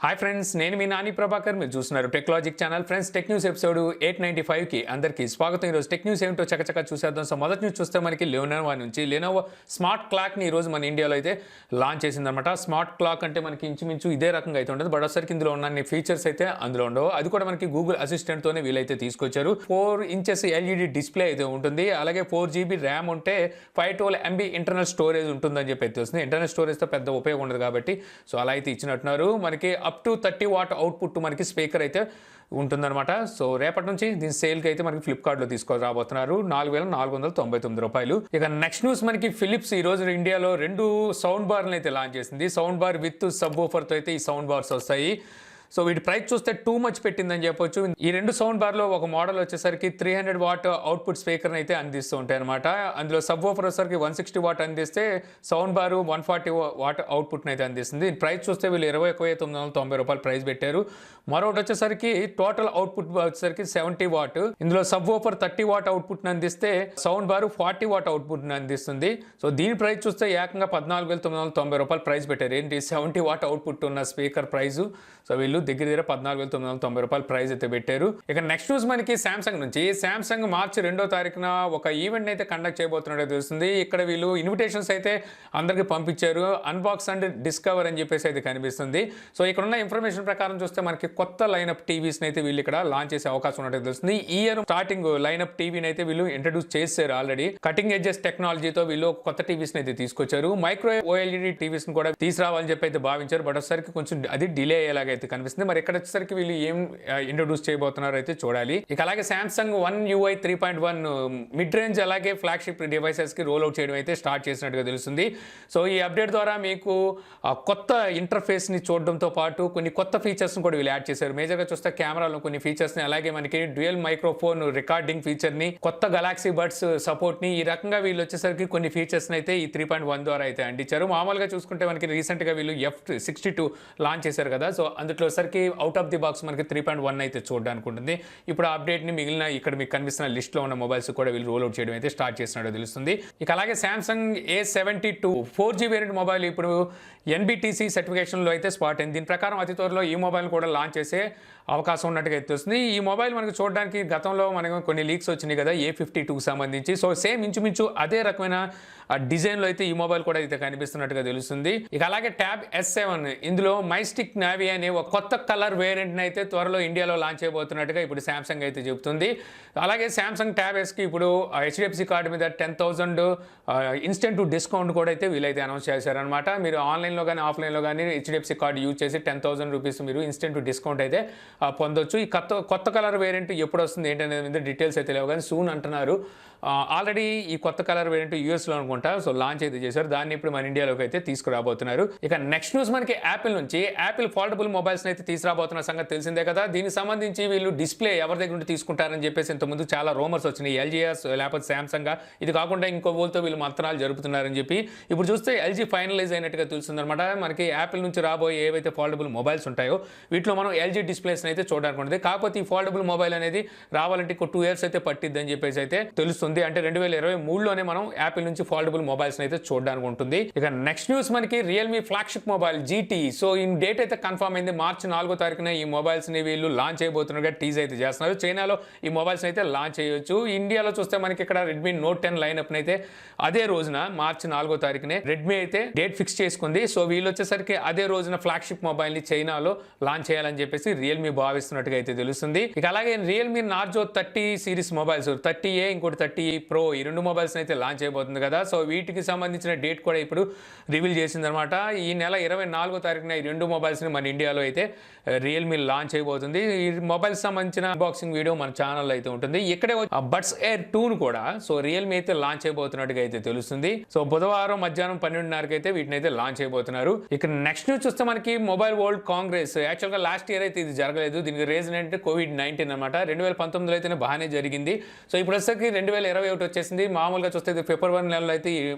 Hi friends, నేను మీ నాని ప్రభాకర్. మీరు చూస్తున్నారు Techlogic channel. Friends, tech news episode 895కి అందరికీ స్వాగతం. ఈరోజు టెక్ న్యూస్ ఏమిటో చకచక చూసేద్దాం. సో మొదటి న్యూస్ చూస్తే మనకి లెనోవో స్మార్ట్ క్లాక్ని ఈరోజు మన ఇండియాలో అయితే లాంచ్ చేసిందనమాట. స్మార్ట్ క్లాక్ అంటే మనకి ఇంచుమించు ఇదే రకంగా అయితే ఉంటుంది. బట్ ఒకసారికి ఇందులో ఉన్న ఫీచర్స్ అయితే అందులో ఉండవు. అది కూడా మనకి గూగుల్ అసిస్టెంట్తోనే వీలైతే తీసుకొచ్చారు. 4 ఇంచెస్ ఎల్ఈడి డిస్ప్లే అయితే ఉంటుంది. అలాగే 4GB ర్యామ్ ఉంటే 512 MB ఇంటర్నల్ స్టోరేజ్ ఉంటుందని చెప్పి అయితే వస్తుంది. ఇంటర్నల్ స్టోరేజ్తో పెద్ద ఉపయోగం ఉండదు కాబట్టి సో అలా అయితే ఇచ్చినట్టున్నారు. మనకి అప్ టు 30 వాట్ అవుట్పుట్ మనకి స్పీకర్ అయితే ఉంటుందన్నమాట. సో రేపటి నుంచి దీని సేల్కి అయితే మనకి ఫ్లిప్కార్ట్లో తీసుకురాబోతున్నారు. 4499 రూపాయలు. ఇక నెక్స్ట్ న్యూస్ మనకి ఫిలిప్స్ ఈ రోజు ఇండియాలో 2 సౌండ్ బార్లను అయితే లాంచ్ చేసింది. సౌండ్ బార్ విత్ సబ్ వూఫర్తో అయితే ఈ సౌండ్ బార్స్ వస్తాయి. సో వీటి ప్రైస్ చూస్తే టూ మచ్ పెట్టిందని చెప్పొచ్చు. ఈ 2 సౌండ్ బార్లో ఒక మోడల్ వచ్చేసరికి 300 వాట్ అవుట్పుట్ స్పీకర్ని అయితే అందిస్తూ ఉంటాయి అనమాట. అందులో సబ్ వూఫర్ వచ్చేసరికి 160 వాట్ అందిస్తే సౌండ్ బారు 140 వాట్ అవుట్పుట్ని అయితే అందిస్తుంది. ప్రైస్ చూస్తే వీళ్ళు 21,990 రూపాయలు ప్రైస్ పెట్టారు. మరొకటి వచ్చేసరికి టోటల్ అవుట్పుట్ వచ్చేసరికి 70 వాట్. ఇందులో సబ్ వూఫర్ 30 వాట్ అవుట్పుట్ని అందిస్తే సౌండ్ బారు 40 వాట్ అవుట్పుట్ని అందిస్తుంది. సో దీని ప్రైస్ చూస్తే ఏకంగా 14,990 రూపాయలు ప్రైస్ పెట్టారు. ఏంటి 70 వాట్ అవుట్పుట్ ఉన్న స్పీకర్ ప్రైజు. సో వీళ్ళు దగ్గర 14,990 రూపాయలు ప్రైస్ అయితే పెట్టారు. ఇక నెక్స్ట్ న్యూస్ మనకి శాంసంగ్ నుంచి. శాంసంగ్ మార్చి 2వ తారీఖున ఒక ఈవెంట్ అయితే కండక్ట్ చేయబోతున్నట్టు తెలుస్తుంది. ఇక్కడ వీళ్ళు ఇన్విటేషన్స్ అయితే అందరికి పంపించారు. అన్బాక్స్ అండ్ డిస్కవర్ అని చెప్పేసి అయితే కనిపిస్తుంది. సో ఇక్కడ ఉన్న ఇన్ఫర్మేషన్ ప్రకారం చూస్తే మనకి కొత్త లైనప్ టీవీస్ని అయితే వీళ్ళు ఇక్కడ లాంచ్ చేసే అవకాశం ఉన్నట్టు తెలుస్తుంది. ఈ ఇయర్ స్టార్టింగ్ లైనప్ టీవీని అయితే వీళ్ళు ఇంట్రడ్యూస్ చేశారు ఆల్రెడీ. కటింగ్ ఎడ్జెస్ టెక్నాలజీతో వీళ్ళు కొత్త టీవీస్ని అయితే తీసుకొచ్చారు. మైక్రో ఓఎల్ఈడి టీవీస్ని కూడా తీసుకురావాలని చెప్పి అయితే భావించారు. బట్ ఒకసారికి కొంచెం అది డిలే అయ్యేలాగైతే కనిపిస్తుంది. మరి ఇక్కడ వచ్చేసరికి వీళ్ళు ఏం ఇంట్రొడ్యూస్ చేయబోతున్నారో అయితే చూడాలి. ఇక అలాగే Samsung One UI 3.1 mid range అలాగే ఫ్లాగ్షిప్ డివైసెస్ కి రోల్ అవుట్ చేయడం అయితే స్టార్ట్ చేసినట్టుగా తెలుస్తుంది. సో ఈ అప్డేట్ ద్వారా మీకు కొత్త ఇంటర్ఫేస్ ని చూడడంతో పాటు కొన్ని కొత్త ఫీచర్స్ కూడా వీళ్ళు యాడ్ చేశారు. మేజర్ గా చూస్తే కెమెరాలో కొన్ని ఫీచర్స్ ని, అలాగే మనకి డ్యూయల్ మైక్రోఫోన్ రికార్డింగ్ ఫీచర్ ని, కొత్త గెలాక్సీ బడ్స్ సపోర్ట్ ని, ఈ రకంగా వీళ్ళు వచ్చేసరికి కొన్ని ఫీచర్స్ ని అయితే ఈ 3.1 ద్వారా అయితే అందించారు. మామూలుగా చూసుకుంటే మనకి రీసెంట్ గా వీళ్ళు F62 లాంచ్ చేశారు కదా. సో అందులో అవుట్ ఆఫ్ ది బాక్స్ మనకి 3.1 అయితే చూడడానికి ఉంటుంది. ఇప్పుడు ఆ అప్డేట్ ని మిగిలిన ఇక్కడ మీకు కనిపిస్తున్న లిస్ట్ లో ఉన్న మొబైల్స్ కూడా వీళ్ళు రోల్ అవుట్ చేయడం అయితే స్టార్ట్ చేసినట్టు తెలుస్తుంది. ఇక అలాగే Samsung A72 4G variant mobile ఇప్పుడు NBTC సర్టిఫికేషన్ లో అయితే స్పాట్ అయింది. దీని ప్రకారం అతి త్వరలో ఈ మొబైల్ కూడా లాంచ్ చేసే అవకాశం ఉన్నట్టుగా తెలుస్తుంది. ఈ మొబైల్ మనకు చూడడానికి గతంలో మనకు కొన్ని లీక్స్ వచ్చినాయి కదా A52కి సంబంధించి. సో సేమ్ ఇంచుమించు అదే రకమైన డిజైన్లో అయితే ఈ మొబైల్ కూడా అయితే కనిపిస్తున్నట్టుగా తెలుస్తుంది. ఇక అలాగే ట్యాబ్ S7 ఇందులో మైస్టిక్ నావీ అనే ఒక కొత్త కలర్ వేరియంట్ని అయితే త్వరలో ఇండియాలో లాంచ్ చేయబోతున్నట్టుగా ఇప్పుడు సామ్సంగ్ అయితే చెబుతుంది. అలాగే సామ్సంగ్ ట్యాబ్ Sకి ఇప్పుడు HDFC కార్డు మీద 10,000 ఇన్స్టెంట్ డిస్కౌంట్ కూడా అయితే వీలైతే అనౌన్స్ చేశారనమాట. మీరు ఆన్లైన్లో కానీ ఆఫ్లైన్లో కానీ HDFC కార్డు యూజ్ చేసి 10,000 రూపీస్ మీరు ఇన్స్టెంట్ డిస్కౌంట్ అయితే పొందొచ్చు. ఈ కొత్త కలర్ వేరియంట్ ఎప్పుడు వస్తుంది ఏంటనేది మీద డీటెయిల్స్ అయితే లేవు కానీ సూన్ అంటున్నారు. ఆల్రెడీ ఈ కొత్త కలర్ వేరియంట్ యూఎస్లో అనుకుంటా సో లాంచ్ అయితే చేశారు. దాన్ని ఇప్పుడు మన ఇండియాలోకి అయితే తీసుకురాబోతున్నారు. ఇక నెక్స్ట్ న్యూస్ మనకి యాపిల్ నుంచి. యాపిల్ ఫోల్డబుల్ మొబైల్స్ అయితే తీసుకురాబోతున్న సంగతి తెలిసిందే కదా. దీనికి సంబంధించి వీళ్ళు డిస్ప్లే ఎవరి దగ్గర నుండి తీసుకుంటారని చెప్పేసి ఇంతకుముందు చాలా రూమర్స్ వచ్చినాయి. LGS లేకపోతే సామ్సంగ్, ఇది కాకుండా ఇంకో వాళ్ళతో వీళ్ళు మంత్రాలు జరుపుతున్నారని చెప్పి ఇప్పుడు చూస్తే LG ఫైనలైజ్ అయినట్టుగా తెలుస్తుంది అనమాట. మనకి యాపిల్ నుంచి రాబోయే ఏవైతే ఫోల్డబుల్ మొబైల్స్ ఉంటాయో వీటిలో మనం LG డిస్ప్లేస్ అయితే చూడడానికి ఉంటుంది. కాకపోతే ఈ ఫోల్డబుల్ మొబైల్ అనేది రావాలంటే 2 years అయితే పట్టిద్ది అని చెప్పేసి అయితే తెలుస్తుంది. అంటే 2023లోనే మనం యాపిల్ నుంచి ఫోల్డబుల్ మొబైల్స్ అయితే చూడడానికి ఉంటుంది. ఇక నెక్స్ట్ న్యూస్ మనకి Realme flagship mobile GT. So ఈ డేట్ అయితే కన్ఫర్మ్ అయింది. మార్చి 4వ తారీఖున ఈ మొబైల్స్ ని వీళ్ళు లాంచ్ చేయబోతున్నట్టుగా టీజ్ అయితే చేస్తున్నారు. చైనాలో ఈ మొబైల్స్ అయితే లాంచ్ చేయొచ్చు. ఇండియాలో చూస్తే మనకి ఇక్కడ రెడ్మీ నోట్ 10 లైనప్ అయితే అదే రోజున మార్చి 4వ తారీఖునే రెడ్మీ అయితే డేట్ ఫిక్స్ చేసుకుంది. సో వీళ్ళు వచ్చేసరికి అదే రోజున ఫ్లాగ్షిప్ మొబైల్ ని చైనాలో లాంచ్ చేయాలని చెప్పేసి రియల్మీ భావిస్తున్నట్టుగా అయితే తెలుస్తుంది. ఇక అలాగే Realme Narzo 30 series mobiles 30A ఇంకోటి 30 Pro ఈ 2 మొబైల్స్ అయితే లాంచ్ అయిపోతుంది కదా. సో వీటికి సంబంధించిన డేట్ కూడా ఇప్పుడు రివీల్ చేసిందనమాట. ఈ నెల 24వ తారీఖున ఈ 2 మొబైల్స్ ని మన ఇండియాలో అయితే రియల్మీ లాంచ్ అయిపోతుంది. ఈ మొబైల్స్ సంబంధించిన అన్బాక్సింగ్ వీడియో మన ఛానల్ అయితే ఉంటుంది. ఇక్కడే బడ్స్ ఎయిర్ 2 కూడా సో రియల్మీ అయితే లాంచ్ అయిపోతున్నట్టుగా అయితే తెలుస్తుంది. సో బుధవారం మధ్యాహ్నం 12:30కి అయితే వీటిని అయితే లాంచ్ అయిపోతున్నారు. ఇక నెక్స్ట్ న్యూస్ చూస్తే మనకి మొబైల్ వరల్డ్ కాంగ్రెస్. యాక్చువల్గా లాస్ట్ ఇయర్ అయితే ఇది జరగలేదు. దీనికి రీజన్ ఏంటంటే COVID-19 అనమాట. 2019లో అయితేనే బాగానే జరిగింది. సో ఇప్పుడు వచ్చేసరికి 2021 వచ్చేసింది. మామూలుగా చూస్తే ఫిబ్రవరి నెలలో అయితే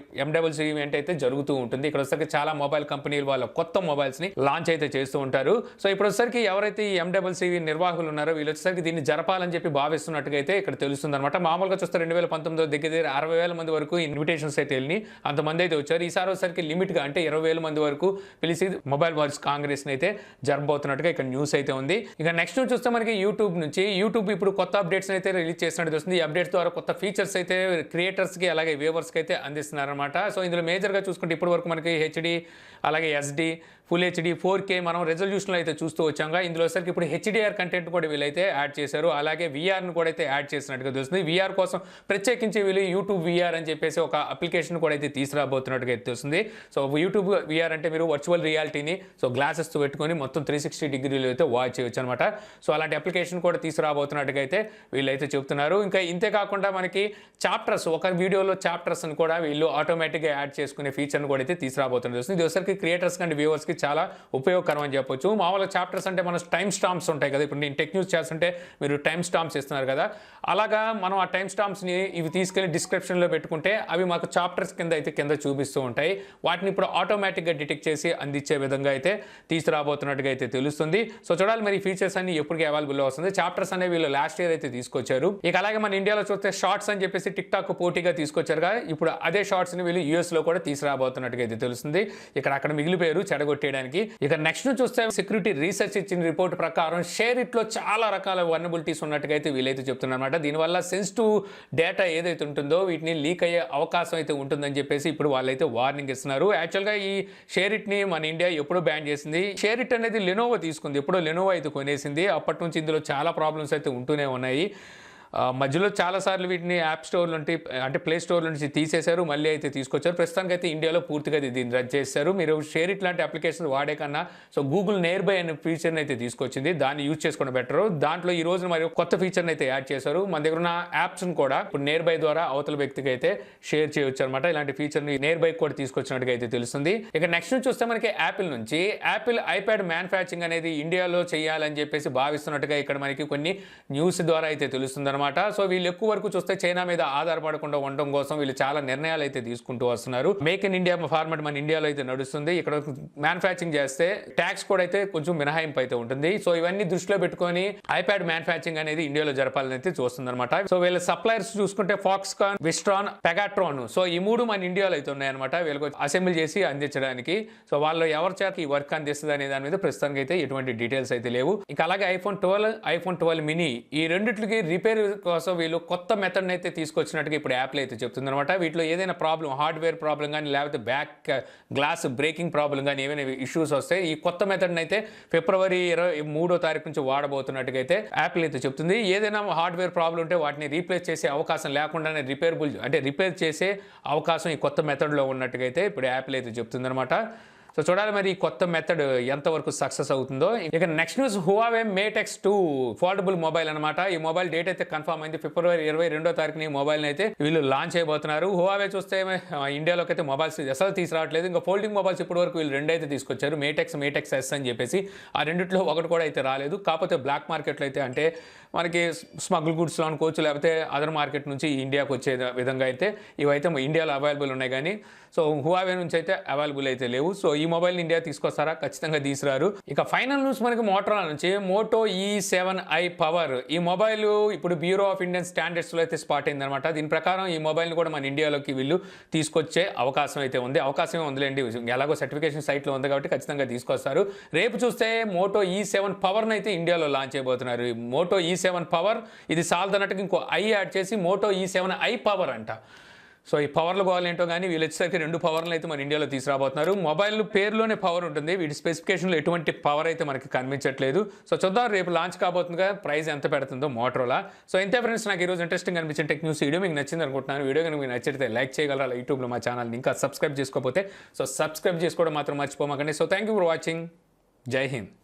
MWC ఈవెంట్ అయితే జరుగుతూ ఉంటుంది. ఇక్కడ వచ్చేసరికి చాలా మొబైల్ కంపెనీలు వాళ్ళ కొత్త మొబైల్స్ ని లాంచ్ అయితే చేస్తూ ఉంటారు. సో ఇప్పుడు వచ్చేసరికి ఎవరైతే ఈ ఎండబ్ల్యూసీ నిర్వాహకులు ఉన్నారో వీళ్ళు వచ్చేసరికి దీన్ని జరపాలని చెప్పి భావిస్తున్నట్టుగా అయితే ఇక్కడ తెలుస్తుంది అనమాట. మామూలుగా చూస్తే 2019 దగ్గర 60,000 మంది వరకు ఇన్విటేషన్స్ అయితే వెళ్ళి అంతమంది అయితే వచ్చారు. ఈసారి వచ్చేసరికి లిమిట్గా అంటే 20,000 మంది వరకు పిలిచి మొబైల్ వరల్డ్ కాంగ్రెస్ని అయితే జరపబోతున్నట్టుగా ఇక్కడ న్యూస్ అయితే ఉంది. ఇక నెక్స్ట్ న్యూస్ చూస్తే మనకి యూట్యూబ్ ఇప్పుడు కొత్త అప్డేట్స్ అయితే రిలీజ్ చేసినట్టు వస్తుంది. ఈ అప్డేట్స్ ద్వారా కొత్త ఫీచర్స్ అయితే క్రియేటర్స్కి అలాగే వ్యూవర్స్కి అయితే అందిస్తున్నారన్నమాట. సో ఇందులో మేజర్గా చూసుకుంటే ఇప్పటి వరకు మనకి హెచ్డి అలాగే ఎస్డి ఫుల్ హెచ్డి 4K మనం రెజల్యూషన్లో అయితే చూస్తూ వచ్చాంగా. ఇందులో సరికి ఇప్పుడు హెచ్డిఆర్ కంటెంట్ కూడా వీళ్ళైతే యాడ్ చేశారు. అలాగే వీఆర్ను కూడా అయితే యాడ్ చేసినట్టుగా తెలుస్తుంది. వీఆర్ కోసం ప్రత్యేకించి వీళ్ళు యూట్యూబ్ వీఆర్ అని చెప్పేసి ఒక అప్లికేషన్ కూడా అయితే తీసుకురాబోతున్నట్టుగా అయితే తెలుస్తుంది. సో యూట్యూబ్ వీఆర్ అంటే మీరు వర్చువల్ రియాలిటీని గ్లాసెస్ పెట్టుకొని మొత్తం 360 డిగ్రీలు అయితే వాచ్ చేయొచ్చు అనమాట. సో అలాంటి అప్లికేషన్ కూడా తీసుకురాబోతున్నట్టుగా అయితే వీళ్ళైతే చెప్తున్నారు. ఇంకా ఇంతే కాకుండా మనకి చాప్టర్స్ ఒక వీడియోలో చాప్టర్స్ అని కూడా వీళ్ళు ఆటోమేటిక్గా యాడ్ చేసుకునే ఫీచర్ని కూడా అయితే తీసుకురాబోతున్నది. ఇది ఒకసారికి క్రియేటర్స్ అండ్ వ్యూవర్స్కి చాలా ఉపయోగకరం అని చెప్పొచ్చు. మామూలుగా చాప్టర్స్ అంటే మన టైమ్ స్టాంప్స్ ఉంటాయి కదా. ఇప్పుడు నేను టెక్ న్యూస్ చేస్తుంటే మీరు టైమ్ స్టాంప్స్ ఇస్తున్నారు కదా, అలాగా మనం ఆ టైమ్ స్టాంప్స్ని ఇవి తీసుకెళ్లి డిస్క్రిప్షన్లో పెట్టుకుంటే అవి మాకు చాప్టర్స్ కింద చూపిస్తూ ఉంటాయి. వాటిని ఇప్పుడు ఆటోమేటిక్గా డిటెక్ట్ చేసి అందించే విధంగా అయితే తీసుకురాబోతున్నట్టుగా అయితే తెలుస్తుంది. సో చూడాలి మరి ఈ ఫీచర్స్ అన్ని ఎప్పటికీ అవైలబుల్లో వస్తుంది. చాప్టర్స్ అనేవి వీళ్ళు లాస్ట్ ఇయర్ అయితే తీసుకొచ్చారు. ఇక అలాగే మన ఇండియాలో చూస్తే షార్ట్స్ అని చెప్పేసి టిక్ టాక్ పోటీగా తీసుకొచ్చారుగా, ఇప్పుడు అదే షార్ట్స్ని వీళ్ళు యూఎస్లో కూడా తీసుకురాబోతున్నట్టుగా అయితే తెలుస్తుంది. అక్కడ మిగిలిపోయారు చెడగొట్టేయడానికి. ఇక నెక్స్ట్ చూస్తే సెక్యూరిటీ రీసెర్చ్ ఇచ్చిన రిపోర్ట్ ప్రకారం షేర్ ఇట్లో చాలా రకాల వల్నరబిలిటీస్ ఉన్నట్టుగా అయితే వీళ్ళైతే చెప్తున్నారన్నమాట. దీనివల్ల సెన్సిటివ్ డేటా ఏదైతే ఉంటుందో వీటిని లీక్ అయ్యే అవకాశం అయితే ఉంటుందని చెప్పేసి ఇప్పుడు వాళ్ళైతే వార్నింగ్ ఇస్తున్నారు. యాక్చువల్గా ఈ షేర్ ఇట్ని మన ఇండియా ఎప్పుడో బ్యాన్ చేసింది. షేర్ ఇట్ అనేది లెనోవో తీసుకుంది, ఎప్పుడో లెనోవో అయితే కొనేసింది. అప్పటి నుంచి ఇందులో చాలా ప్రాబ్లమ్స్ అయితే ఉంటూనే ఉన్నాయి. మధ్యలో చాలాసార్లు వీటిని యాప్ స్టోర్ నుండి అంటే ప్లే స్టోర్ నుంచి తీసేశారు, మళ్ళీ అయితే తీసుకొచ్చారు. ప్రస్తుతానికి అయితే ఇండియాలో పూర్తిగా దీన్ని రద్దు చేశారు. మీరు షేర్ ఇట్ లాంటి అప్లికేషన్ వాడే కన్నా గూగుల్ నియర్ బై అనే ఫీచర్ని అయితే తీసుకొచ్చింది, దాన్ని యూజ్ చేసుకోవడం బెటర్. దాంట్లో ఈ రోజు మరి కొత్త ఫీచర్ని అయితే యాడ్ చేశారు. మన దగ్గర ఉన్న యాప్స్ని కూడా ఇప్పుడు నియర్ బై ద్వారా అవతల వ్యక్తికి అయితే షేర్ చేయొచ్చు అనమాట. ఇలాంటి ఫీచర్ని నియర్ బై కూడా తీసుకొచ్చినట్టుగా అయితే తెలుస్తుంది. ఇక నెక్స్ట్ చూస్తే మనకి యాపిల్ ఐప్యాడ్ మ్యానుఫ్యాక్చరింగ్ అనేది ఇండియాలో చేయాలని చెప్పేసి భావిస్తున్నట్టుగా ఇక్కడ మనకి కొన్ని న్యూస్ ద్వారా అయితే తెలుస్తుంది. సో వీళ్ళు ఎక్కువ వరకు చూస్తే చైనా మీద ఆధారపడకుండా ఉండడం కోసం వీళ్ళు చాలా నిర్ణయాలు అయితే తీసుకుంటూ వస్తున్నారు. మేక్ ఇన్ ఇండియా ఫార్మాట్ మన ఇండియాలో అయితే నడుస్తుంది. ఇక్కడ మ్యానుఫ్యాక్చరింగ్ చేస్తే ట్యాక్స్ కూడా అయితే కొంచెం మినహాయింపు అయితే ఉంటుంది. సో ఇవన్నీ దృష్టిలో పెట్టుకొని ఐప్యాడ్ మ్యానుఫ్యాక్చరింగ్ అనేది ఇండియాలో జరపాలని అయితే చూస్తుంది అనమాట. సో వీళ్ళ సప్లయర్స్ చూసుకుంటే ఫాక్స్కాన్, విస్ట్రాన్, పెగాట్రాన్, సో ఈ మూడు మన ఇండియాలో అయితే ఉన్నాయన్నమాట. వీళ్ళకి అసెంబ్లీ చేసి అందించడానికి. సో వాళ్ళు ఎవరి చేత ఈ వర్క్ అందిస్తుంది అనే దాని మీద ప్రస్తుతానికి అయితే ఎటువంటి డీటెయిల్స్ అయితే లేవు. ఇక అలాగే ఐఫోన్ 12 మినీ ఈ రెండిట్లకి రిపేర్ కోసం వీళ్ళు కొత్త మెథడ్ అయితే తీసుకొచ్చినట్టుగా ఇప్పుడు యాప్లో అయితే చెప్తుంది అనమాట. వీటిలో ఏదైనా ప్రాబ్లం, హార్డ్వేర్ ప్రాబ్లం కానీ లేకపోతే బ్యాక్ గ్లాస్ బ్రేకింగ్ ప్రాబ్లం కానీ ఏమైనా ఇష్యూస్ వస్తే ఈ కొత్త మెథడ్ని అయితే ఫిబ్రవరి 23 నుంచి వాడబోతున్నట్టుగా అయితే యాప్లో అయితే చెప్తుంది. ఏదైనా హార్డ్వేర్ ప్రాబ్లం ఉంటే వాటిని రీప్లేస్ చేసే అవకాశం లేకుండానే రిపేర్ చేసే అవకాశం ఈ కొత్త మెథడ్లో ఉన్నట్టుగా అయితే ఇప్పుడు యాప్లో అయితే చెప్తుంది అనమాట. సో చూడాలి మరి ఈ కొత్త మెథడ్ ఎంతవరకు సక్సెస్ అవుతుందో. ఇక next news, Huawei Mate X2 foldable mobile అనమాట. ఈ మొబైల్ డేట్ అయితే కన్ఫర్మ్ అయింది. ఫిబ్రవరి 22 ఈ మొబైల్ని అయితే వీళ్ళు లాంచ్ చేయబోతున్నారు. హువావే చూస్తే ఇండియాలోకి అయితే మొబైల్స్ అసలు తీసుకురావట్లేదు. ఇంకా ఫోల్డింగ్ మొబైల్స్ ఇప్పటి వరకు వీళ్ళు 2 అయితే తీసుకొచ్చారు, మేట్ X S అని చెప్పేసి. ఆ రెండిట్లో ఒకటి కూడా అయితే రాలేదు. కాకపోతే బ్లాక్ మార్కెట్లో అయితే అంటే మనకి స్మగుల్ గుడ్స్లో అనుకోవచ్చు, లేకపోతే అదర్ మార్కెట్ నుంచి ఇండియాకి వచ్చే విధంగా అయితే ఇవైతే ఇండియాలో అవైలబుల్ ఉన్నాయి. కానీ సో హువావే నుంచి అయితే అవైలబుల్ అయితే లేవు. సో ఈ మొబైల్ని ఇండియా తీసుకొస్తారా? ఖచ్చితంగా తీసుకురారు. ఇక ఫైనల్ న్యూస్ మనకి మోటరోలా నుంచి మోటో E7i పవర్. ఈ మొబైల్ ఇప్పుడు బ్యూరో ఆఫ్ ఇండియన్ స్టాండర్డ్స్లో అయితే స్పాట్ అయింది అనమాట. దీని ప్రకారం ఈ మొబైల్ని కూడా మన ఇండియాలోకి వీళ్ళు తీసుకొచ్చే అవకాశం అయితే ఉంది. అవకాశం ఉందిలేండి, ఎలాగో సర్టిఫికేషన్ సైట్లో ఉంది కాబట్టి ఖచ్చితంగా తీసుకొస్తారు. రేపు చూస్తే మోటో E7 పవర్ని అయితే ఇండియాలో లాంచ్ చేయబోతున్నారు. మోటో E7 పవర్ ఇది సాల్దన్నట్టుగా ఇంకో ఐ యాడ్ చేసి మోటో E7i పవర్ అంట. సో ఈ పవర్లు కావాలేంటో కానీ వీళ్ళు వచ్చేసరికి 2 పవర్లు అయితే మన ఇండియాలో తీసుకురాబోతున్నారు. మొబైల్ పేరులోనే పవర్ ఉంటుంది, వీటి స్పెసిఫికేషన్లో ఎటువంటి పవర్ అయితే మనకి కనిపించట్లేదు. సో చూద్దాం రేపు లాంచ్ కాబోతుందిగా ప్రైస్ ఎంత పెడుతుందో మోటరోలా. సో ఇంతే ఫ్రెండ్స్, నాకు ఈరోజు ఇంట్రెస్టింగ్ అనిపించిన టెక్ న్యూస్ వీడియో మీకు నచ్చింది అనుకుంటున్నాను. వీడియో కనుక మీకు నచ్చితే లైక్ చేయగలరా? యూట్యూబ్లో మా ఛానల్ని ఇంకా సబ్స్క్రైబ్ చేసుకోకపోతే సబ్స్క్రైబ్ చేసుకోవడం మాత్రం మర్చిపోమాకండి. So thank you for watching. జై హింద్.